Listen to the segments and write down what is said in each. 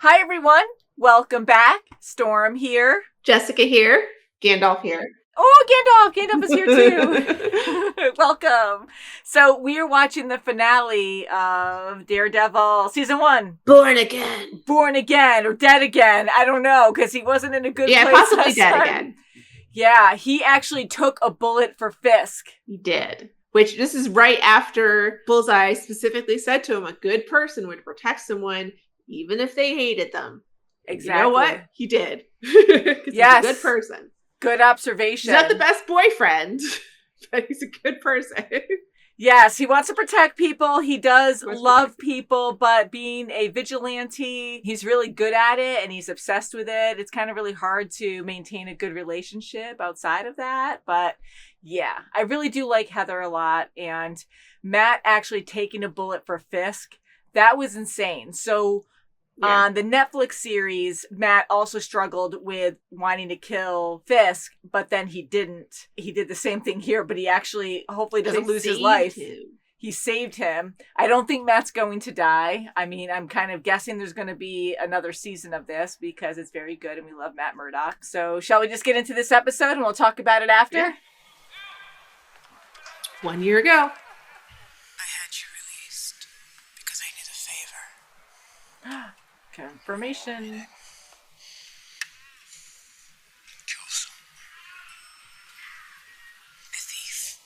Hi, everyone. Welcome back. Storm here. Jessica here. Gandalf here. Oh, Gandalf is here too. Welcome. So we are watching the finale of Daredevil Season 1. Born again. Born again or dead again. I don't know, because he wasn't in a good place. Yeah, possibly dead again. Yeah, he actually took a bullet for Fisk. He did. Which, this is right after Bullseye specifically said to him, a good person would protect someone even if they hated them. Exactly. You know what? He did. Yes. He's a good person. Good observation. He's not the best boyfriend, but he's a good person. Yes, he wants to protect people. He does love people, but being a vigilante, he's really good at it and he's obsessed with it. It's kind of really hard to maintain a good relationship outside of that. But yeah, I really do like Heather a lot. And Matt actually taking a bullet for Fisk, that was insane. So on the Netflix series, Matt also struggled with wanting to kill Fisk, but then he didn't. He did the same thing here, but he actually hopefully doesn't lose his life. He saved him. I don't think Matt's going to die. I mean, I'm kind of guessing there's going to be another season of this because it's very good and we love Matt Murdock. So shall we just get into this episode and we'll talk about it after? Yeah. 1 year ago. I had you released because I need a favor. Confirmation. Kill someone. A thief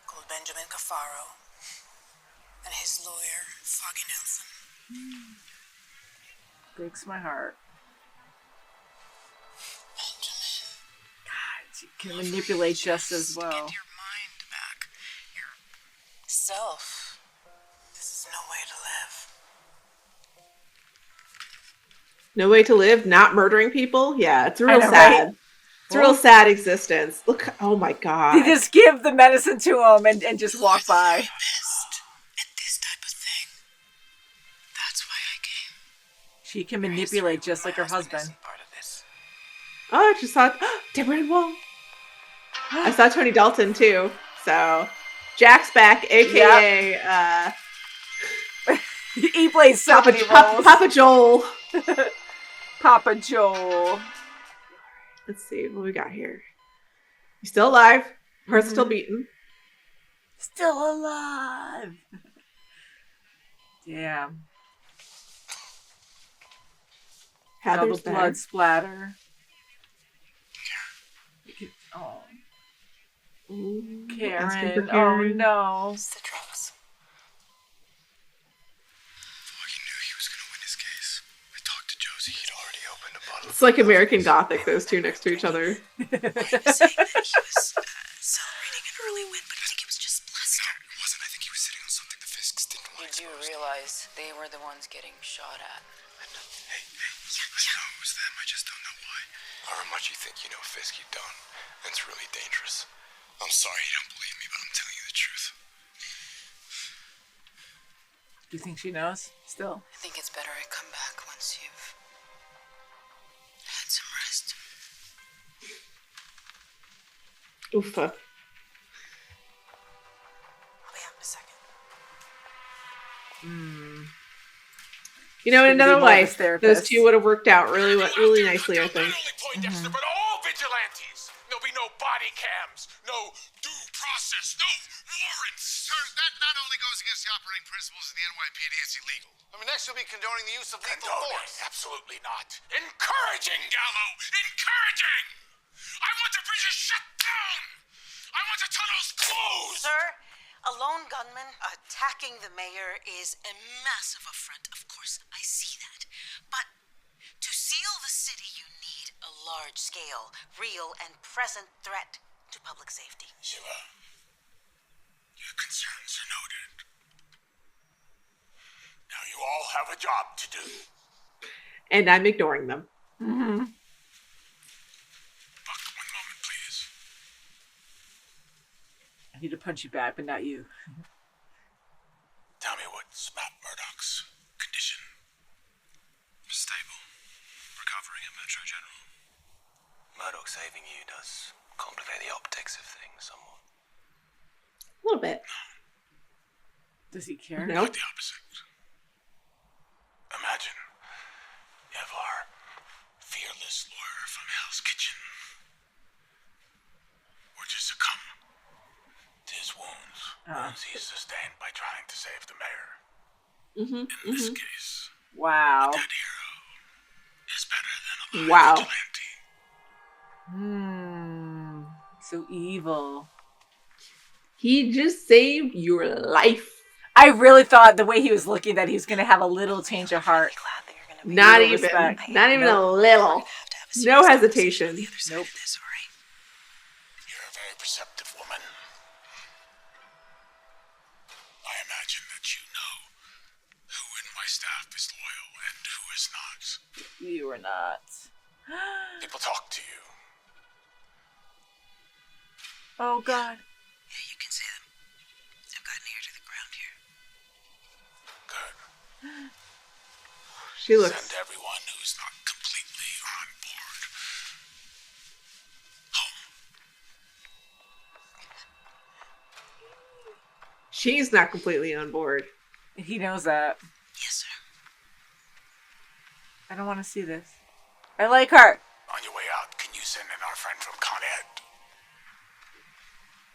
called Benjamin Cafaro and his lawyer, Foggy Nelson. Breaks my heart. Benjamin. God, you can manipulate just as well. Get your mind back. Your self. This is no way to live. No way to live, not murdering people? Yeah, it's real sad. Right? It's a real sad existence. Look, oh my God. They just give the medicine to him and just walk by. Best at this type of thing. That's why I came. She can manipulate just like her husband. Oh, I just saw Deborah Wall. I saw Tony Dalton too. So Jack's back, aka he plays so many roles. Papa Joel. Papa Joel. Let's see what we got here. He's still alive. Heart's still beating. Still alive. Damn. Heather's Double blood splatter. Oh. Karen. Oh no. It's the drugs. It's like American Gothic, those two next to each other. He was saying that he was celebrating an early win, but I think it was just bluster. No, it wasn't. I think he was sitting on something the Fisks didn't want to You do realize they were the ones getting shot at. Hey, I know it was them. I just don't know why. However much you think you know Fisk, you don't. That's really dangerous. I'm sorry you don't believe me, but I'm telling you the truth. Do you think she knows? Still? I think it's better I come back once you've had some rest. Oofa. I'll be out in a second. You know, in another life, those two would have worked out really nicely, I think. Not only Poindexter, but all vigilantes. There'll be no body cams, no due process, no warrants. Sir, that not only goes against the operating principles of the NYPD, it's illegal. I mean, next you'll be condoning the use of lethal force. Absolutely not. Encouraging, Gallo! Encouraging! I want the bridges shut down! I want the tunnels closed! Sir, a lone gunman attacking the mayor is a massive affront. Of course, I see that. But to seal the city, you need a large-scale, real and present threat to public safety. Shiva, your concerns are noted. Now you all have a job to do. And I'm ignoring them. Buck, 1 moment, please. I need to punch you back, but not you. Tell me what's Matt Murdock's condition? Stable. Recovering at Metro General. Murdock saving you does complicate the optics of things somewhat. A little bit. Does he care? No. Quite the opposite. Imagine seize the stand by trying to save the mayor. Mm-hmm. In this case, Wow. a dead hero is better than a Wow. vigilante. So evil. He just saved your life. I really thought the way he was looking that he was going to have a little change of heart. Not Little even. respect. Not even Nope. a little. No hesitation. Nope. You're a very perceptive woman. I imagine that you know who in my staff is loyal and who is not. You are not. People talk to you. Oh, God. Yeah, you can say them. I've gotten ear to the ground here. Good. She looks. Send everyone who's not completely on board home. She's not completely on board. He knows that. Yes, sir. I don't want to see this. I like her. On your way out, can you send in our friend from Con Ed?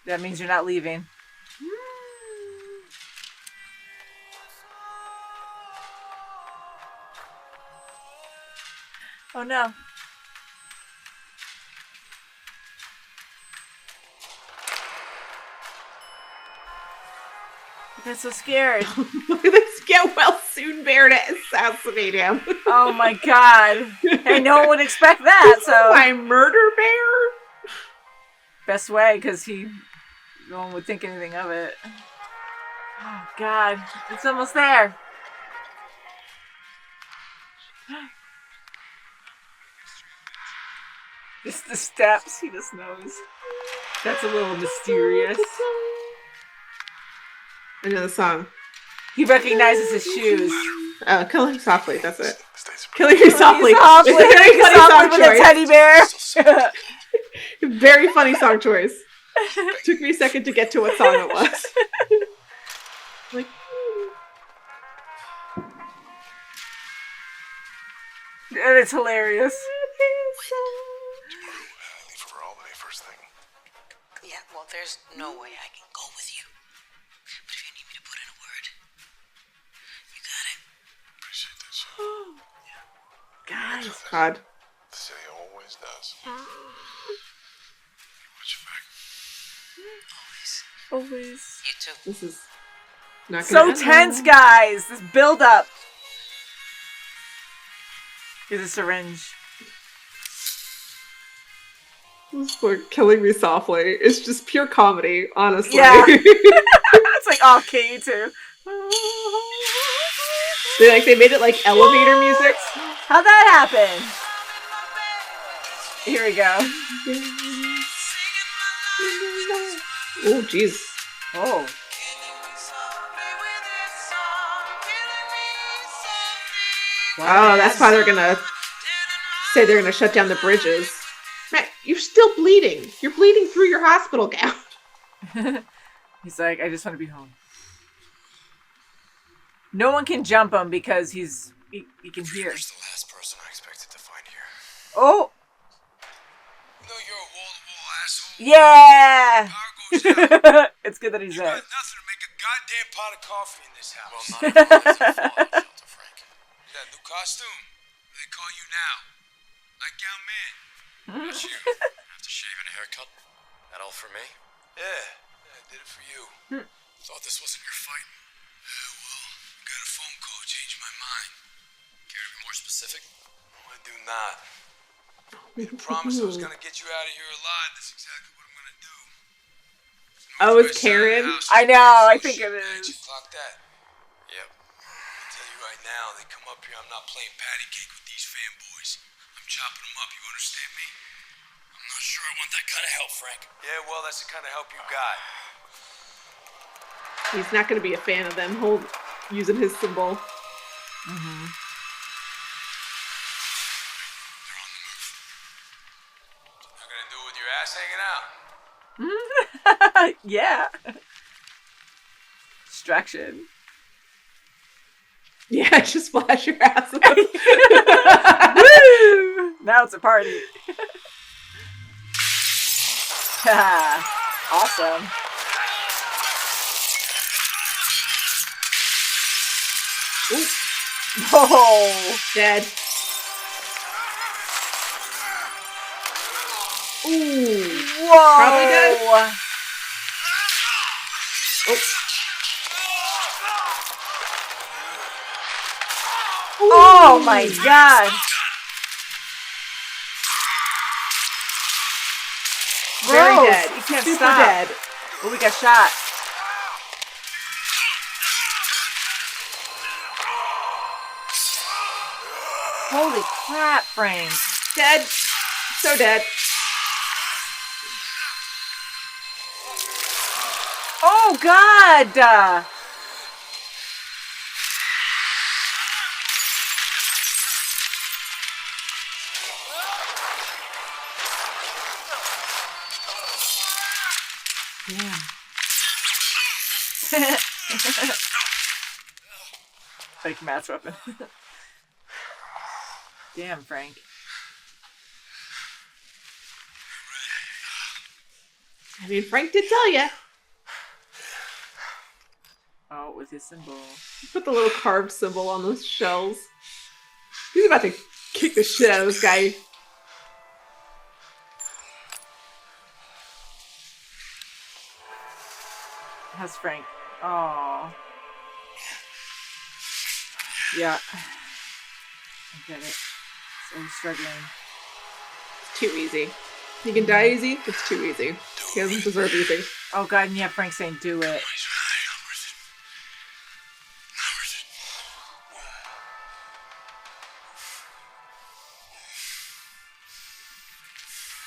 That means you're not leaving. Oh, no. I got so scared. Let's get well soon bear to assassinate him. Oh, my God. Hey, no one would expect that, so... My murder bear? Best way, because no one would think anything of it. Oh, God. It's almost there. Just the steps, he just knows. That's a little mysterious. Another song. He recognizes his shoes. Killing Softly, that's it. Stay surprised. Killing You Softly. Softly, It's a very funny song with a choice. teddy bear. Very funny song choice. Took me a second to get to what song it was. Like, And it's hilarious. Leave for Albany first thing. Yeah, well, there's no way I can go with you. But if you need me to put in a word, you got it. Appreciate this. Guys. God. The city always does. Watch your back. Always. You too. This is not So gonna end tense, well. guys. This build up. Here's a syringe. This for Killing Me Softly. It's just pure comedy, honestly. Yeah. It's like all key too. They made it like elevator music. How'd that happen? Here we go. Oh, jeez. Oh. Oh, that's why they're gonna say they're gonna shut down the bridges. Matt, you're still bleeding. You're bleeding through your hospital gown. He's like, I just want to be home. No one can jump him because he can hear. You're the last person I expected to find here. Oh, You know you're a wall-to-wall asshole. yeah. Power goes down. It's good that he's You there. got nothing to make a goddamn pot of coffee in this house. Well, not if I live in a fallout shelter, Frank. You got a new costume? They call you now. Nightgown man. What's you? After shaving a haircut, that all for me? Yeah, I did it for you. Thought this wasn't your fight. Well, got a phone call, changed my mind. Care to be more specific? I do not. Made a promise I was gonna get you out of here alive. That's exactly what I'm gonna do. Oh, it's Karen? I know, I think it is. You clock that. Yep. I tell you right now, they come up here, I'm not playing patty cake with these fanboys. I'm chopping them up, you understand me? I'm not sure I want that kind of help, Frank. Yeah, well, that's the kind of help you got. He's not gonna be a fan of them using his symbol. Mm-hmm. They're on the move. What you gonna do with your ass hanging out? Yeah. Distraction. Yeah, just flash your ass. Woo! Now it's a party. Awesome. Ooh. Oh. Dead. Ooh. Whoa. Probably dead. Oh my god. Very Gross. dead. You can't Super stop. dead. Oh, we got shot. Holy crap, Frank. Dead. So dead. Oh god. Damn. Like Matt's weapon. Damn, Frank. I mean, Frank did tell you. Oh, with his symbol. Put the little carved symbol on those shells. He's about to kick the shit out of this guy. How's Frank? Oh. Yeah. I get it. So struggling. It's too easy. He can die easy. It's too easy. He doesn't deserve easy. Oh god, and yeah, Frank's saying do it.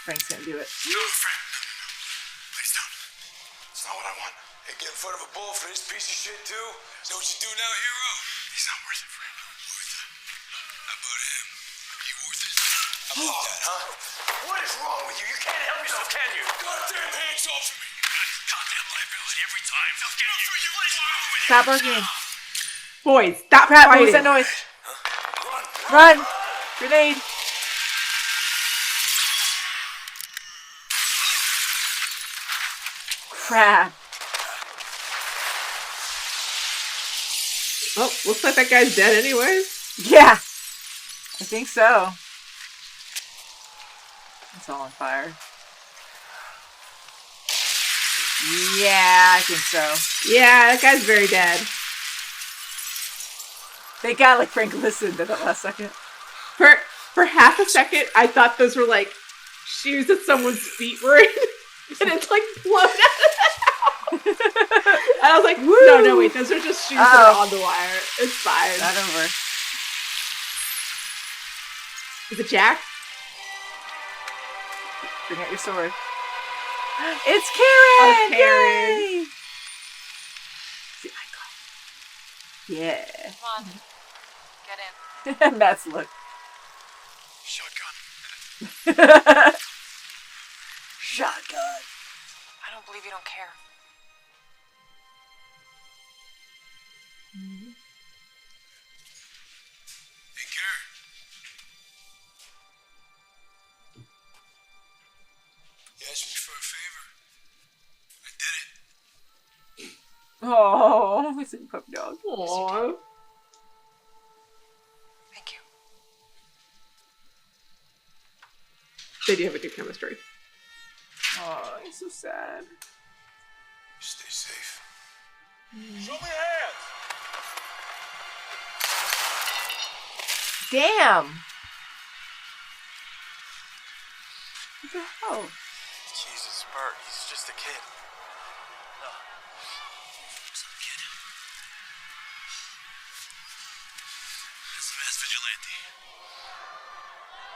Frank's gonna do it. No, Frank. Please don't. It's not what I want. Hey, get in front of a bull for this piece of shit, too? Is that what you do now, hero? He's not worth it, Frank. Worth it. How about him? He worth it? How about that, huh? What is wrong with you? You can't help yourself, can you? Goddamn hands off of me! Goddamn liability every time. I'll get you. What is wrong with you? Stop arguing. Boys, stop Crap, what fighting. was that noise? Run! Grenade! Crap. Oh, looks like that guy's dead anyways. Yeah! I think so. It's all on fire. Yeah, I think so. Yeah, that guy's very dead. Thank God, like, Frank listened at that last second. For half a second, I thought those were like shoes that someone's feet were in. And it's like blown out of the house. And I was like, Woo! no, wait, those are just shoes that are on the wire. It's fine. Not over. Is it Jack? Bring out your sword. It's Karen! Karen. Yay! See, I got it. Yeah. Come on. Get in. Matt's look. Shotgun. Shotgun. I don't believe you don't care. Hey, Karen. You asked me for a favor. I did it. Oh, it's a puppy dog. Aww. Thank you. They do have a good chemistry. Oh, he's so sad. Stay safe. Show me your hands. Damn. What the hell? Jesus, Bert, he's just a kid. No. Some kid. That's the mass vigilante.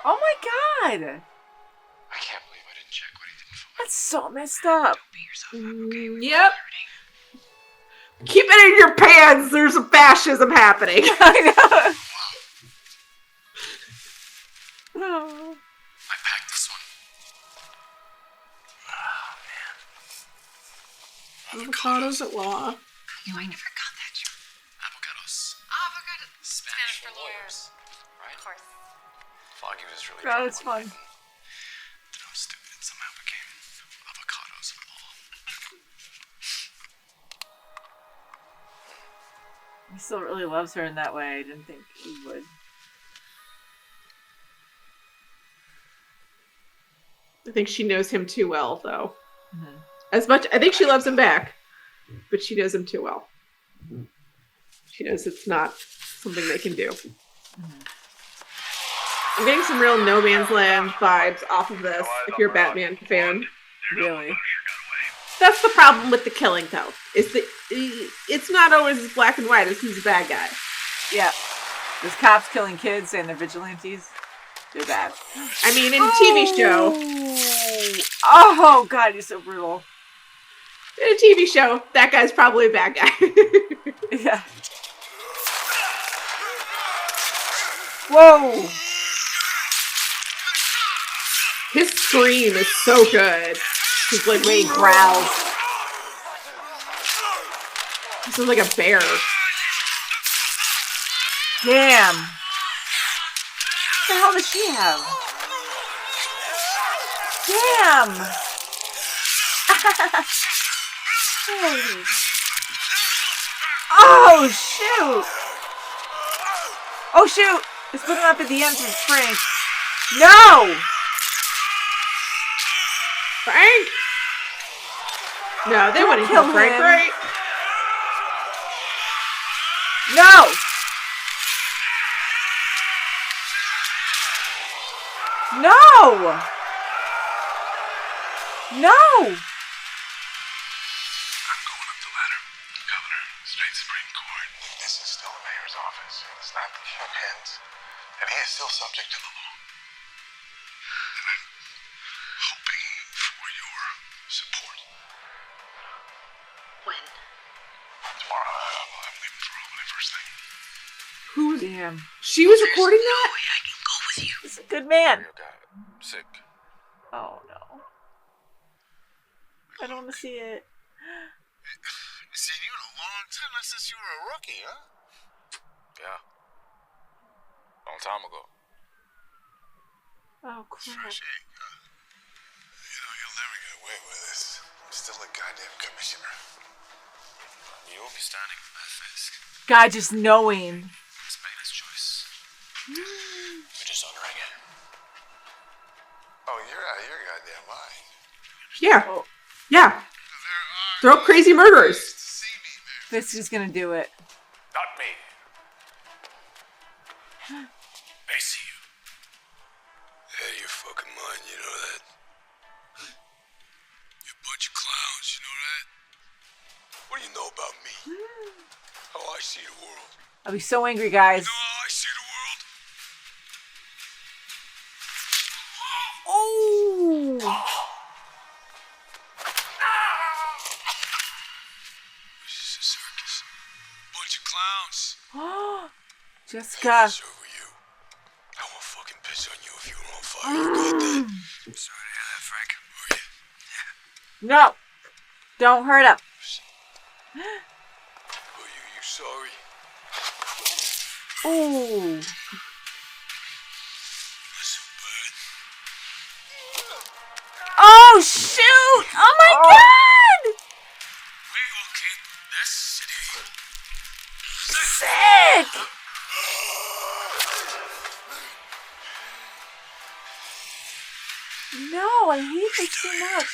Oh my god. I can't believe I didn't check what he did for. That's so messed up. Yep. Keep it in your pants. There's a fascism happening. I know. Oh. I packed this one. Avocados at law. You, I never got that joke. Avocados. Avocado. Spanish for lawyers. Right? Of course. Foggy was really God, drunk it's one fun. night. Then I was stupid and somehow became avocados of it all. He still really loves her in that way. I didn't think he would. I think she knows him too well, though. Mm-hmm. As much, I think she loves him back, but she knows him too well. She knows it's not something they can do. Mm-hmm. I'm getting some real No Man's Land vibes off of this, if you're a Batman fan. Really? That's the problem with the killing, though. Is that it's not always as black and white as who's a bad guy. Yeah. There's cops killing kids saying they're vigilantes. They're bad. I mean, in a TV show. Oh, God, he's so brutal. In a TV show, that guy's probably a bad guy. Yeah. Whoa! His scream is so good. He's like, He growls. He sounds like a bear. Damn. What the hell does she have? Damn. Oh, shoot. Oh, shoot. Let's put him up at the end for Frank. No. Frank? No, they wouldn't kill Frank, him. right? No. No. No. I'm going up the ladder. Governor, state Supreme Court. This is still the mayor's office. It's not the shook hands. And he is still subject to the law. And I'm hoping for your support. When? Tomorrow, I'm leaving for Albany first thing. Damn. She was recording that? I can go with you. He's a good man. You got it. Sick. Oh, no. I don't want to see it. Seen you in a long time, not since you were a rookie, huh? Yeah. Long time ago. Oh, crap. Shake, huh? You know, you'll never get away with this. I'm still a goddamn commissioner. You'll be standing for that, Fisk. God, just knowing. He's made his choice. We're just honoring it. Oh, you're out of your goddamn mind. Yeah. Oh, Yeah. There are Throw up crazy murderers. to see me, man. Fisk is gonna do it. Not me. They see you. Out of your fucking mind, you know that? You're a bunch of clowns, you know that? What do you know about me? How I see the world. I'll be so angry, guys. You know how I see the world? Oh! This is a circus. Bunch of clowns. Jessica. So were you. I won't fucking piss on you if you were on fire. You got that? I'm sorry to hear that, Frank. Were you? No. Don't hurt him. Were you sorry? Ooh. Not so bad. Oh, shoot! Oh, my God! We will keep this city Sick! No, I hate this so much.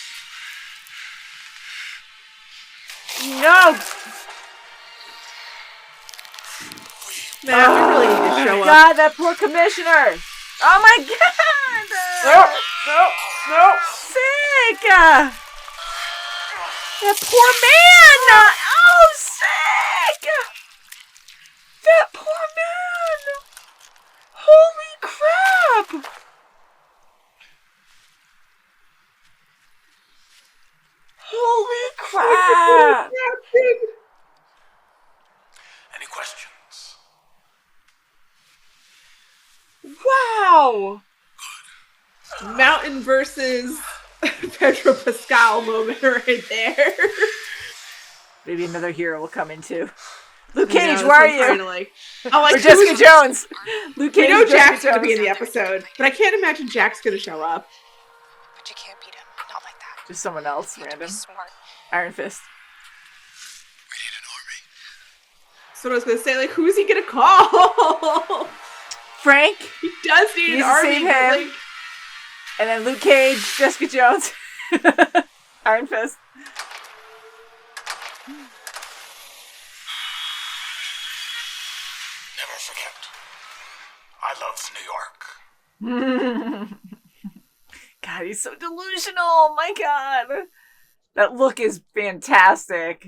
No! Man, we really need to show up. God, that poor commissioner! Oh my God! No. Sick! That poor man! Oh, sick! That poor man! Holy crap! Holy crap! Any questions? Wow! Mountain versus Pedro Pascal moment right there. Maybe another hero will come in too. Luke I Cage, know, where are that's what I'm you? trying to, like, Or Jessica Jones. Luke Cage. We know and Jessica Jack's going to be in Jones. the episode, but I can't imagine Jack's going to show up. But you can't beat him. Not like that. Just someone else, You have to random. be smart. Iron Fist. We need an army. So I was going to say, like, who's he going to call? Frank. He does need an army. Him. Like... And then Luke Cage, Jessica Jones, Iron Fist. Never forget, I love New York. God, he's so delusional. My God. That look is fantastic.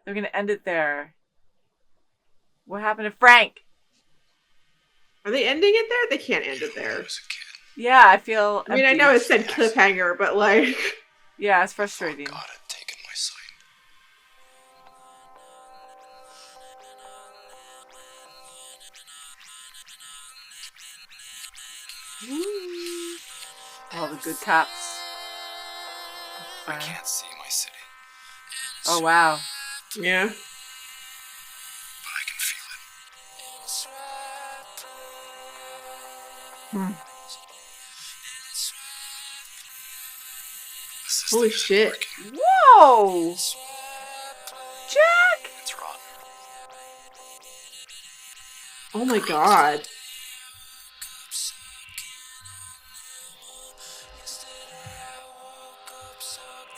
They're going to end it there. What happened to Frank? Are they ending it there? They can't end it there. Yeah, I feel I mean, I know it said cliffhanger, but like... Yeah, it's frustrating. God had taken my sight. All the good cops. I can't see my city. Oh, wow. Yeah. But I can feel it. Holy shit. Whoa! Jack! It's rotten. Oh my god.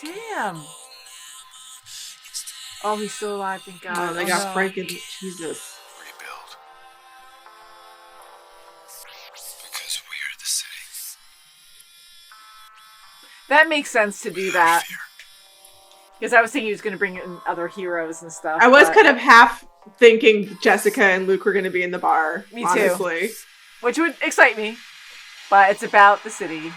Damn. Oh, he's still alive, thank God. Oh, they got Frank and Jesus. Rebuild. Because we're the city. That makes sense to do that. Because I was thinking he was going to bring in other heroes and stuff. I was kind of half thinking Jessica and Luke were going to be in the bar. Me too. Honestly. Which would excite me. But it's about the city.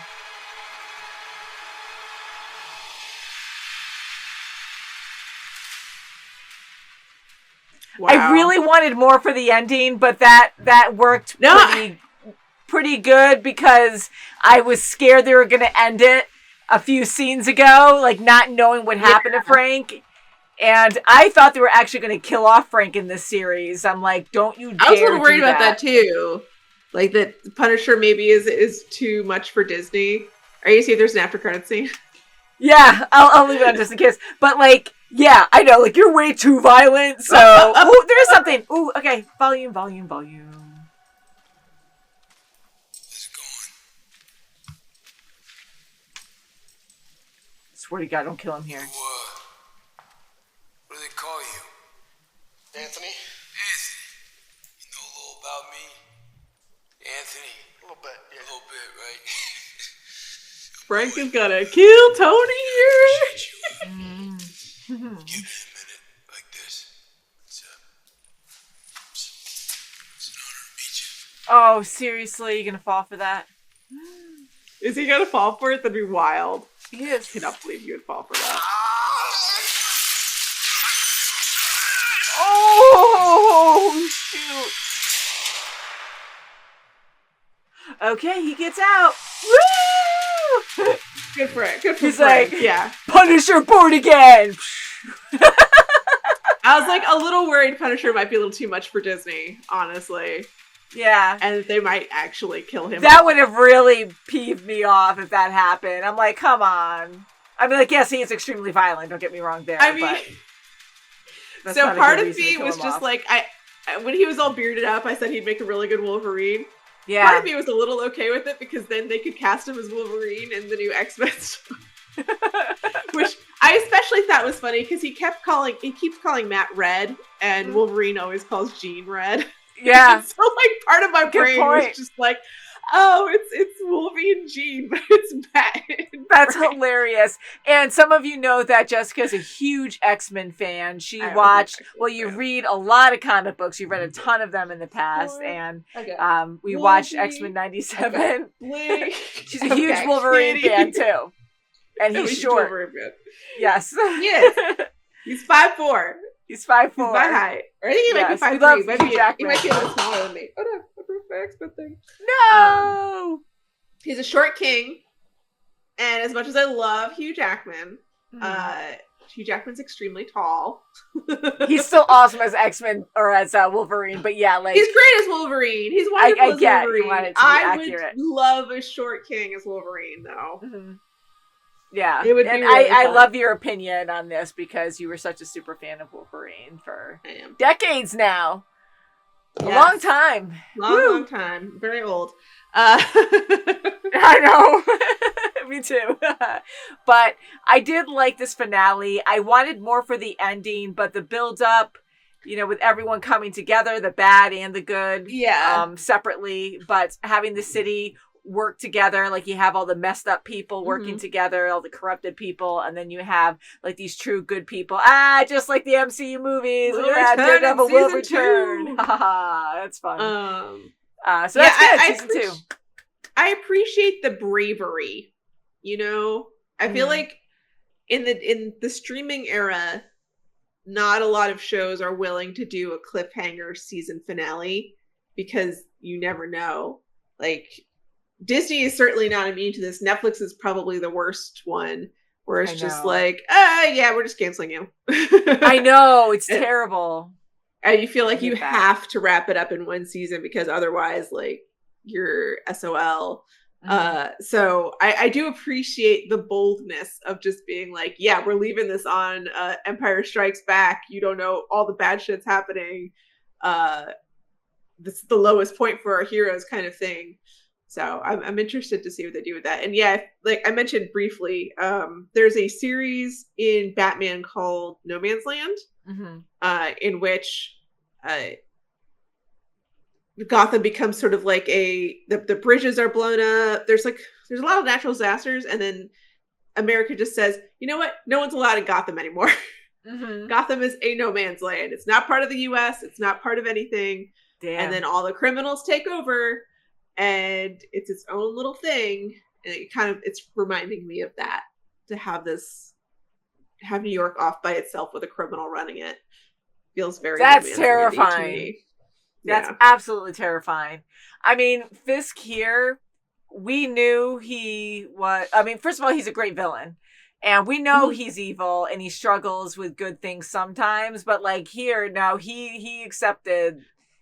Wow. I really wanted more for the ending, but that worked pretty good because I was scared they were going to end it a few scenes ago, like not knowing what happened to Frank. And I thought they were actually going to kill off Frank in this series. I'm like, don't you dare. I was a little worried about that too. Like that Punisher maybe is too much for Disney. Are you see if there's an after credit scene? Yeah, I'll leave it on just in case. But like, yeah, I know, like you're way too violent. So, ooh, there's something. Ooh, okay, volume. Swear to God, don't kill him here. What do they call you? Anthony? Anthony. You know a little about me? Anthony? A little bit, yeah. A little bit, right? Frank is gonna kill Tony here. Give me a minute like this. It's an honor to meet you. Oh, seriously? You gonna fall for that? Is he gonna fall for it? That'd be wild. He is. I cannot believe you would fall for that. Oh, shoot. Okay, he gets out. Woo! Good for it. Good for He's Frank. like, yeah. Punisher born again. I was like a little worried Punisher might be a little too much for Disney, honestly. Yeah. And they might actually kill him. That would have really peeved me off if that happened. I'm like, come on. I mean, like, yes, he is extremely violent. Don't get me wrong there. I mean, but so part of me was just like, when he was all bearded up, I said he'd make a really good Wolverine. Yeah. Part of me was a little okay with it because then they could cast him as Wolverine in the new X-Men stuff. Which I especially thought was funny because he keeps calling Matt Red, and Wolverine always calls Jean Red. Yeah. So like part of my brain was just like, oh, it's Wolvie and Jean, but it's Matt. That's hilarious. And some of you know that Jessica's a huge X-Men fan. She watched, you read a lot of comic books. You've read a ton of them in the past. And we watched X-Men 97. She's a huge Wolverine fan too. And he's short. Yes. Yes. He's 5'4". He's 5'4". He's my height. Or I think he might be 5'3". He might be a little smaller than me. Oh no, I broke my X-Men thing. No! He's a short king. And as much as I love Hugh Jackman, Hugh Jackman's extremely tall. He's still awesome as X-Men or as Wolverine, but yeah, like he's great as Wolverine. He's wonderful as Wolverine. You want it to be accurate. Would love a short king as Wolverine, though. Yeah. It would be and really I fun. love your opinion on this because you were such a super fan of Wolverine for decades now. A long time. Long time. Very old. I know. Me too. But I did like this finale. I wanted more for the ending, but the build up, with everyone coming together, the bad and the good, separately, but having the city work together, like you have all the messed up people working together, all the corrupted people, and then you have like these true good people. Just like the MCU movies. Daredevil will return. That's fun. So that's good. Season 2. I appreciate the bravery. I feel like in the streaming era, not a lot of shows are willing to do a cliffhanger season finale because you never know. Like, Disney is certainly not immune to this. Netflix is probably the worst one, where it's just like, we're just canceling you. I know, it's terrible. And you feel like you have to wrap it up in one season because otherwise, like, you're SOL. So I do appreciate the boldness of just being like, we're leaving this on Empire Strikes Back. You don't know all the bad shit's happening. This is the lowest point for our heroes kind of thing. So I'm interested to see what they do with that. And like I mentioned briefly, there's a series in Batman called No Man's Land, in which Gotham becomes sort of like the bridges are blown up. There's a lot of natural disasters, and then America just says, you know what? No one's allowed in Gotham anymore. Gotham is a no man's land. It's not part of the US. It's not part of anything. Damn. And then all the criminals take over, and it's its own little thing. And it's reminding me of that, to have New York off by itself with a criminal running it. Feels very That's terrifying. To me. That's absolutely terrifying. I mean, Fisk here, we knew he was, first of all, he's a great villain. And we know he's evil and he struggles with good things sometimes. But like here, now he accepted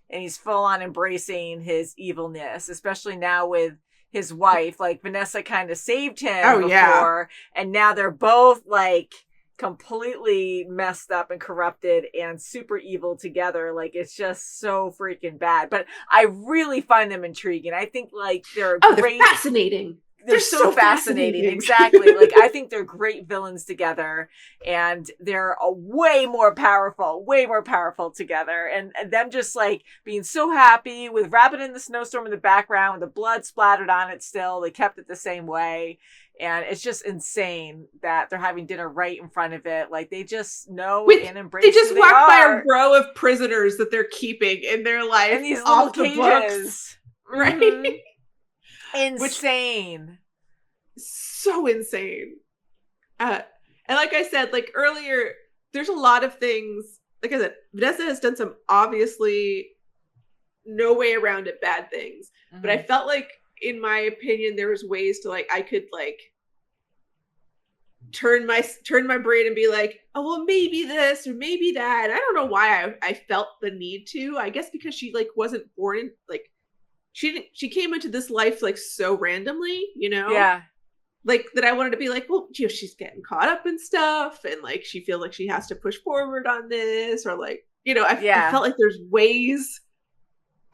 and he's full on embracing his evilness, especially now with his wife. Like Vanessa kind of saved him before. And now they're both like completely messed up and corrupted and super evil together. Like, it's just so freaking bad. But I really find them intriguing. I think like they're great. They're fascinating. They're so fascinating. Exactly. Like, I think they're great villains together, and they're way more powerful together. And them just like being so happy with Rabbit in the Snowstorm in the background, with the blood splattered on it still. They kept it the same way. And it's just insane that they're having dinner right in front of it. Like, they just know and embrace They just who walk they by are. a row of prisoners that they're keeping in their life. In these little cages. Right? Mm-hmm. Insane. So insane. And like I said, like earlier, there's a lot of things. Like I said, Vanessa has done some obviously no way around it bad things. But I felt like, in my opinion, there was ways to like, I could like turn my brain and be like, oh, well, maybe this or maybe that. I don't know why I felt the need to. I guess because she like wasn't born in, like, she came into this life like so randomly, you know? Yeah. Like, that I wanted to be like, well, she's getting caught up in stuff, and like she feels like she has to push forward on this, or like, you know, I felt like there's ways.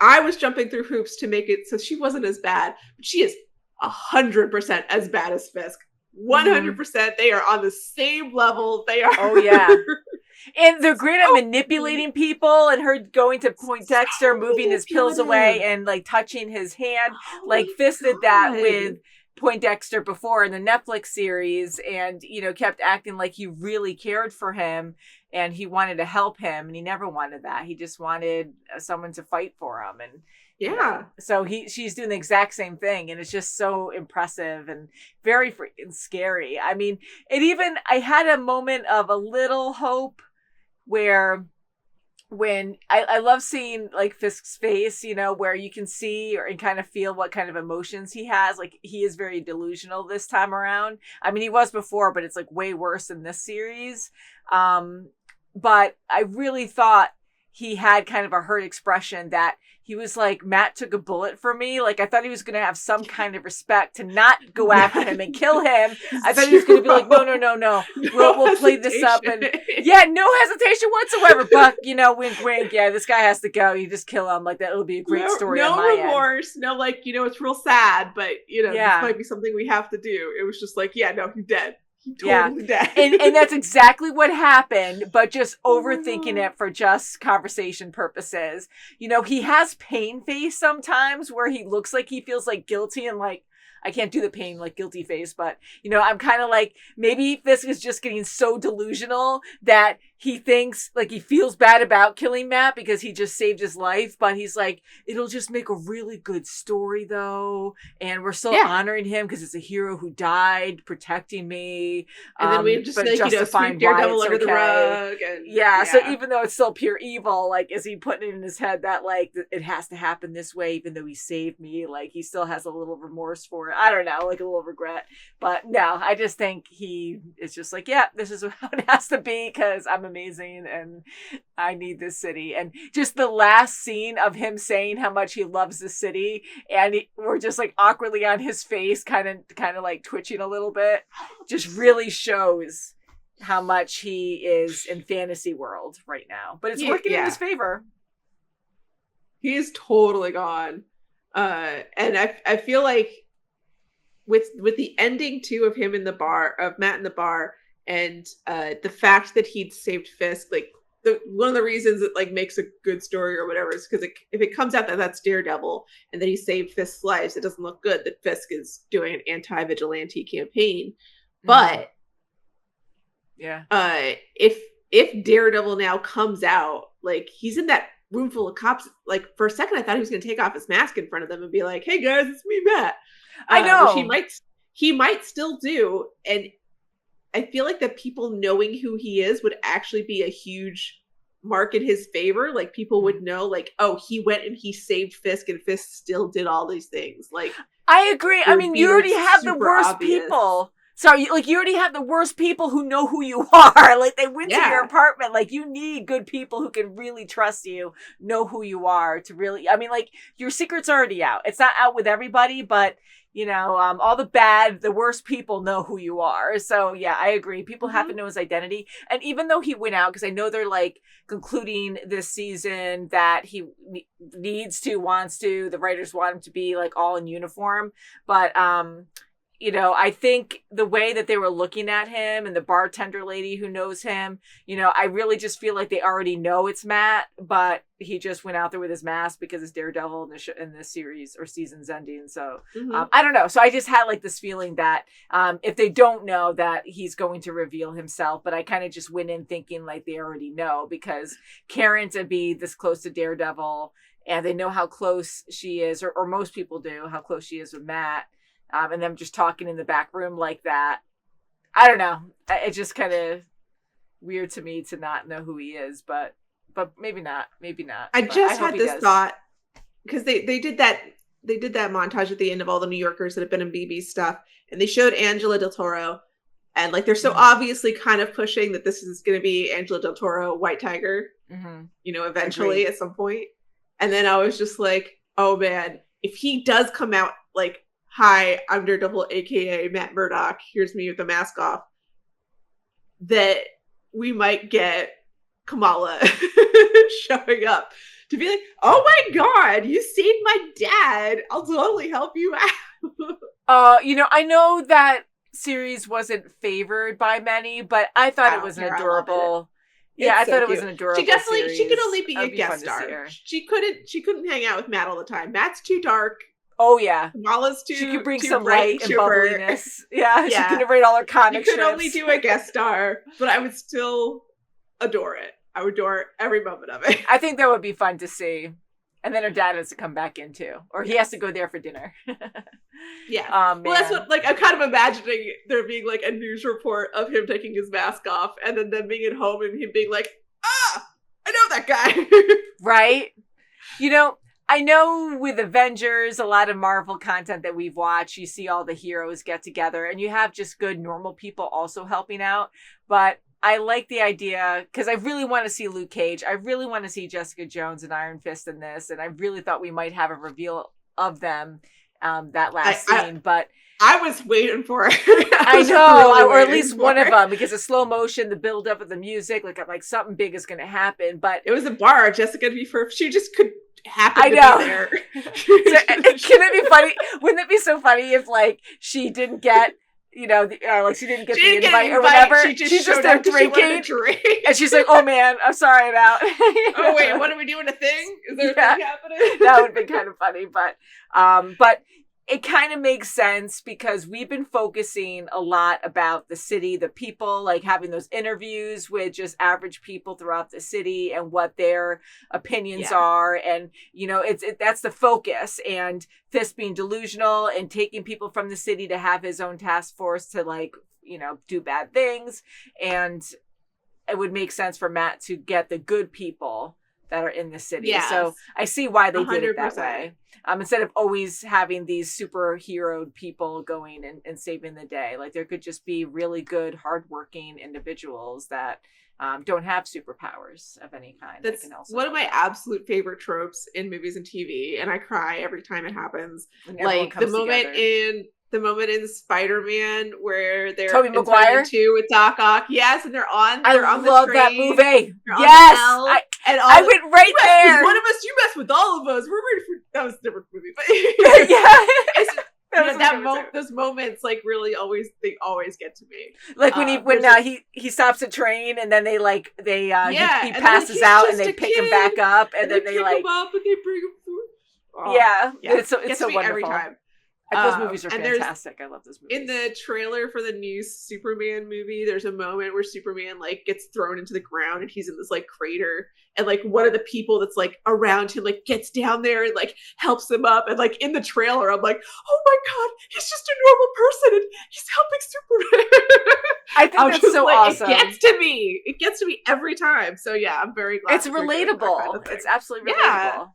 I was jumping through hoops to make it so she wasn't as bad, but she is 100% as bad as Fisk. 100%. They are on the same level. They are. Oh yeah. And they're great at manipulating people, and her going to Poindexter, moving his pills away and like touching his hand. Like Fisk did that with Poindexter before in the Netflix series, and you know, kept acting like he really cared for him and he wanted to help him, and he never wanted that. He just wanted someone to fight for him. And so she's doing the exact same thing, and it's just so impressive and very freaking scary. I mean, I had a moment of a little hope where when I love seeing like Fisk's face, you know, where you can see and kind of feel what kind of emotions he has. Like, he is very delusional this time around. I mean, he was before, but it's like way worse in this series. But I really thought he had kind of a hurt expression that he was like, Matt took a bullet for me. Like, I thought he was going to have some kind of respect to not go after him and kill him. I thought he was going to be like, no. We'll play this up. And yeah, no hesitation whatsoever. But, wink, wink. Yeah, this guy has to go. You just kill him. Like, that will be a great story on my remorse. No, like, it's real sad, but, this might be something we have to do. It was just like, yeah, no, he's dead. Totally dead. and that's exactly what happened, but just overthinking it for just conversation purposes. He has pain face sometimes where he looks like he feels like guilty and like, I can't do the pain like guilty face, but I'm kind of like, maybe Fisk is just getting so delusional that he thinks like he feels bad about killing Matt because he just saved his life, but he's like, it'll just make a really good story though, and we're still honoring him because it's a hero who died protecting me, and then we just like, justifying Daredevil under the rug, and, so even though it's still pure evil, like, is he putting it in his head that like it has to happen this way even though he saved me? Like, he still has a little remorse for it. I don't know, like a little regret, but no, I just think he is just like, yeah, this is how it has to be because I'm amazing and I need this city. And just the last scene of him saying how much he loves the city, and we're just like awkwardly on his face, kind of like twitching a little bit, just really shows how much he is in fantasy world right now. But it's working in his favor. He is totally gone. And I feel like with the ending too of him in the bar, of Matt in the bar, and the fact that he'd saved Fisk, like one of the reasons it like makes a good story or whatever is because if it comes out that that's Daredevil and that he saved Fisk's lives, it doesn't look good that Fisk is doing an anti-vigilante campaign. But if Daredevil now comes out, like, he's in that room full of cops, like, for a second I thought he was going to take off his mask in front of them and be like, hey guys, it's me, Matt. I know. Which he might still do, and I feel like that people knowing who he is would actually be a huge mark in his favor. Like, people would know, like, oh, he went and he saved Fisk, and Fisk still did all these things. Like, I agree. I mean, you already have the worst people. Sorry, like, you already have the worst people who know who you are. Like, they went to your apartment. Like, you need good people who can really trust you, know who you are to really, I mean, like, your secret's already out. It's not out with everybody, but, all the worst people know who you are. So, yeah, I agree. People have to know his identity. And even though he went out, because I know they're, like, concluding this season that he wants to, the writers want him to be, like, all in uniform. But, I think the way that they were looking at him and the bartender lady who knows him, I really just feel like they already know it's Matt, but he just went out there with his mask because it's Daredevil in this series or season's ending. So I don't know. So I just had like this feeling that if they don't know, that he's going to reveal himself, but I kind of just went in thinking like they already know, because Karen to be this close to Daredevil, and they know how close she is, or most people do, how close she is with Matt. And them just talking in the back room like that. I don't know. It's just kind of weird to me to not know who he is, but maybe not. Maybe not. I had this thought, because they did that montage at the end of all the New Yorkers that have been in BB stuff, and they showed Angela Del Toro, and like they're so obviously kind of pushing that this is going to be Angela Del Toro, White Tiger, eventually at some point. And then I was just like, oh man, if he does come out like, hi, I'm Daredevil, aka Matt Murdock, here's me with the mask off, that we might get Kamala showing up to be like, oh my god, you saved my dad, I'll totally help you out. I know that series wasn't favored by many, but I thought it was an adorable. I thought it was an adorable series. She could only be a guest star. She couldn't hang out with Matt all the time. Matt's too dark. Oh yeah, Kamala's too. She could bring too some light and bubbliness. Yeah, she could write all her comic strips. She could only do a guest star, but I would still adore it. I would adore every moment of it. I think that would be fun to see. And then her dad has to come back in too, or he has to go there for dinner. Yeah. Well, that's what, like, I'm kind of imagining there being like a news report of him taking his mask off, and then them being at home and him being like, I know that guy. Right. I know with Avengers, a lot of Marvel content that we've watched, you see all the heroes get together and you have just good normal people also helping out. But I like the idea because I really want to see Luke Cage. I really want to see Jessica Jones and Iron Fist in this. And I really thought we might have a reveal of them that last scene. But I was waiting for it. I know, really or at least one of them, because of slow motion, the build up of the music, like something big is going to happen. But it was a bar. Jessica to be first. She just could happen I to know. be there. Can it be funny? Wouldn't it be so funny if like she didn't get, like she didn't get the invite or whatever? She's just there drinking, and she's like, "Oh man, I'm sorry about." Oh wait, what are we doing? A thing? Is there a thing happening? That would be kind of funny, but it kind of makes sense because we've been focusing a lot about the city, the people, like having those interviews with just average people throughout the city and what their opinions are. And, that's the focus. And Fisk being delusional and taking people from the city to have his own task force to do bad things. And it would make sense for Matt to get the good people that are in the city. Yes. So I see why they 100%. Did it that way. Instead of always having these superheroed people going and saving the day. Like there could just be really good, hardworking individuals that don't have superpowers of any kind. That's one of my absolute favorite tropes in movies and TV, and I cry every time it happens. Like the moment in Spider-Man where they're Tobey Maguire 2 with Doc Ock. Yes, and they're on I on love the that train. movie. They're Yes. I went right there. One of us, you mess with all of us. We're ready for that was a different movie. But those moments like really always get to me. Like when he stops a train and then he passes out and they pick him back up and then they pick him up and they bring him forward. It's so wonderful. Every time. Those movies are fantastic. I love those movies. In the trailer for the new Superman movie, there's a moment where Superman like gets thrown into the ground and he's in this like crater, and like one of the people that's like around him like gets down there and like helps him up, and like in the trailer I'm like, oh my god, he's just a normal person and he's helping Superman. I think that's so awesome. It gets to me every time. So yeah, I'm very glad. It's relatable. Kind of it's absolutely relatable.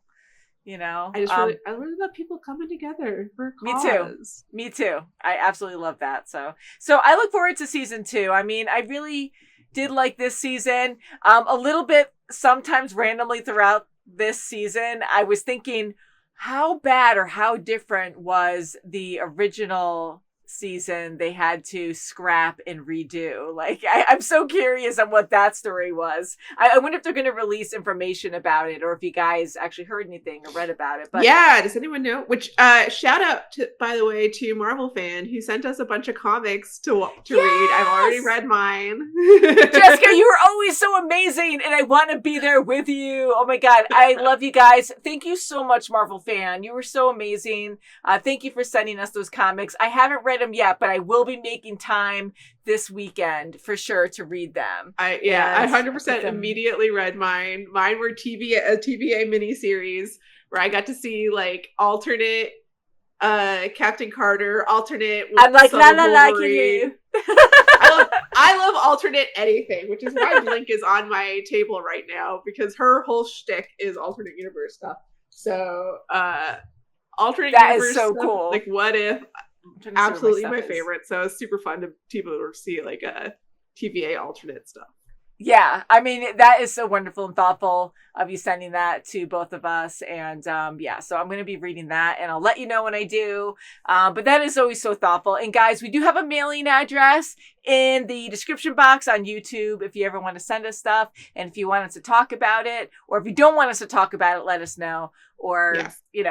I really love people coming together for a cause. Me too. I absolutely love that. So I look forward to season 2. I mean, I really did like this season. A little bit sometimes randomly throughout this season, I was thinking how bad or how different was the original season they had to scrap and redo. Like I'm so curious on what that story was. I wonder if they're going to release information about it or if you guys actually heard anything or read about it. But yeah, does anyone know? Which shout out to, by the way, to Marvel Fan who sent us a bunch of comics to read. I've already read mine. Jessica, you are always so amazing and I want to be there with you. Oh my god, I love you guys. Thank you so much, Marvel Fan. You were so amazing. Thank you for sending us those comics. I haven't read them yet, but I will be making time this weekend for sure to read them. I 100% immediately read mine. Mine were TVA miniseries where I got to see like alternate Captain Carter, alternate. I'm like la la la. Can you? I love alternate anything, which is why Blink is on my table right now because her whole shtick is alternate universe stuff. So alternate universe is so stuff, cool. Like what if? Absolutely my favorite. So it's super fun to see like a TVA alternate stuff. Yeah, I mean, that is so wonderful and thoughtful of you sending that to both of us. And so I'm going to be reading that and I'll let you know when I do. But that is always so thoughtful. And guys, we do have a mailing address in the description box on YouTube if you ever want to send us stuff. And if you want us to talk about it, or if you don't want us to talk about it, let us know. Or,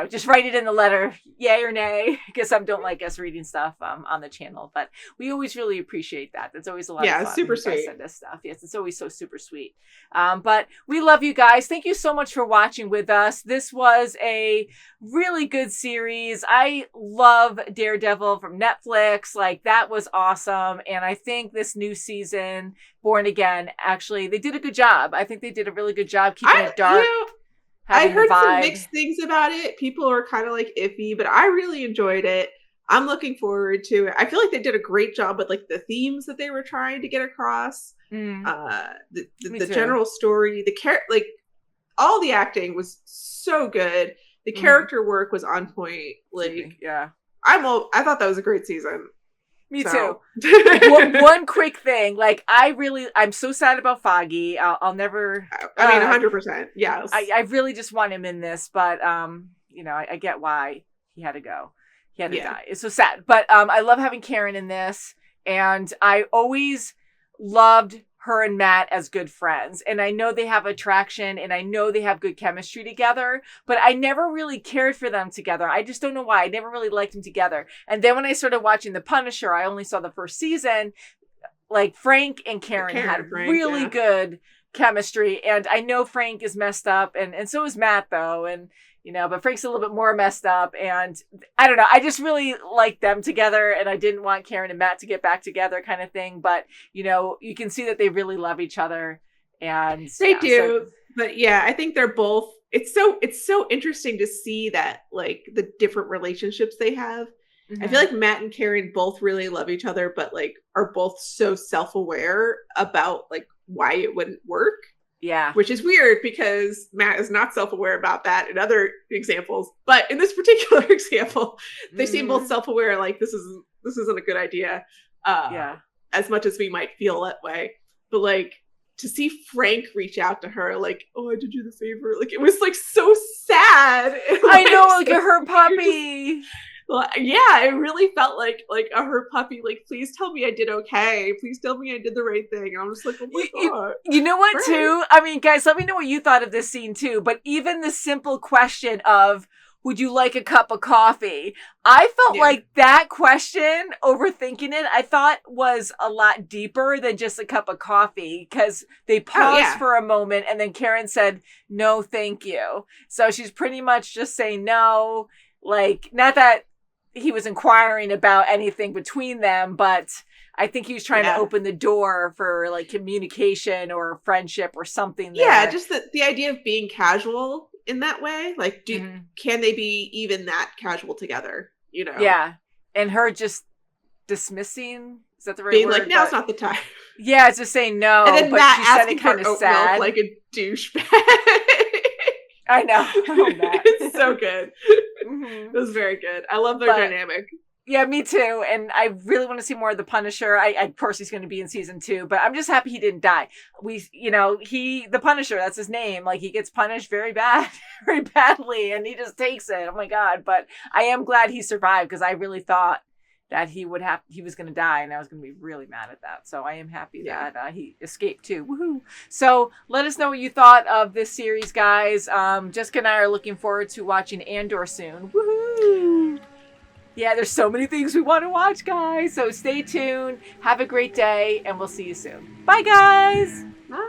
just write it in the letter, yay or nay, because some don't like us reading stuff on the channel. But we always really appreciate that. That's always a lot of fun. Yeah, super sweet. Send us stuff. Yes, it's always so super sweet. But we love you guys. Thank you so much for watching with us. This was a really good series. I love Daredevil from Netflix. Like, that was awesome. And I think this new season, Born Again, actually, they did a good job. I think they did a really good job keeping it dark. I heard some mixed things about it. People are kind of like iffy, but I really enjoyed it. I'm looking forward to it. I feel like they did a great job with like the themes that they were trying to get across. The general story, like all the acting was so good. The character work was on point. Like, yeah, I thought that was a great season. Me So. too. One quick thing, like I'm so sad about Foggy. I'll never. I mean, 100%. Yes. I really just want him in this, but I get why he had to go. He had to die. It's so sad, but I love having Karen in this, and I always loved her and Matt as good friends. And I know they have attraction and I know they have good chemistry together, but I never really cared for them together. I just don't know why. I never really liked them together. And then when I started watching The Punisher, I only saw the first season. Like Frank and Karen had really good chemistry. And I know Frank is messed up and so is Matt though. And but Frank's a little bit more messed up, and I don't know. I just really liked them together, and I didn't want Karen and Matt to get back together, kind of thing. But you can see that they really love each other, and they do. But yeah, I think they're both. It's so interesting to see that like the different relationships they have. Mm-hmm. I feel like Matt and Karen both really love each other, but like are both so self-aware about like why it wouldn't work. Yeah. Which is weird because Matt is not self-aware about that in other examples. But in this particular example, they seem both self-aware, like this isn't a good idea. As much as we might feel that way. But like to see Frank reach out to her, like, oh, I did you the favor. Like it was like so sad. I know, like a hurt puppy. Yeah, it really felt like a hurt puppy. Like, please tell me I did okay. Please tell me I did the right thing. And I'm just like, oh my God. You know what, too? I mean, guys, let me know what you thought of this scene, too. But even the simple question of, would you like a cup of coffee? I felt like that question, overthinking it, I thought was a lot deeper than just a cup of coffee. Because they paused for a moment and then Karen said, no, thank you. So she's pretty much just saying no. Like, not that he was inquiring about anything between them, but I think he was trying to open the door for like communication or friendship or something there. Yeah, just the idea of being casual in that way. Like, can they be even that casual together? Yeah. And her just dismissing, is that the right being word? like, now's not the time. Yeah, it's just saying no. And then but Matt she said asking it kind for of sad. like a douchebag. I know. It's so good. It was very good. I love their dynamic. Yeah, me too. And I really want to see more of the Punisher. I of course he's going to be in season 2, but I'm just happy he didn't die. The Punisher, that's his name. Like he gets punished very badly, and he just takes it. Oh my God. But I am glad he survived because I really thought that he was going to die, and I was going to be really mad at that. So I am happy that he escaped too. Woohoo! So let us know what you thought of this series, guys. Jessica and I are looking forward to watching Andor soon. Woohoo! Yeah, there's so many things we want to watch, guys. So stay tuned. Have a great day, and we'll see you soon. Bye, guys. Bye.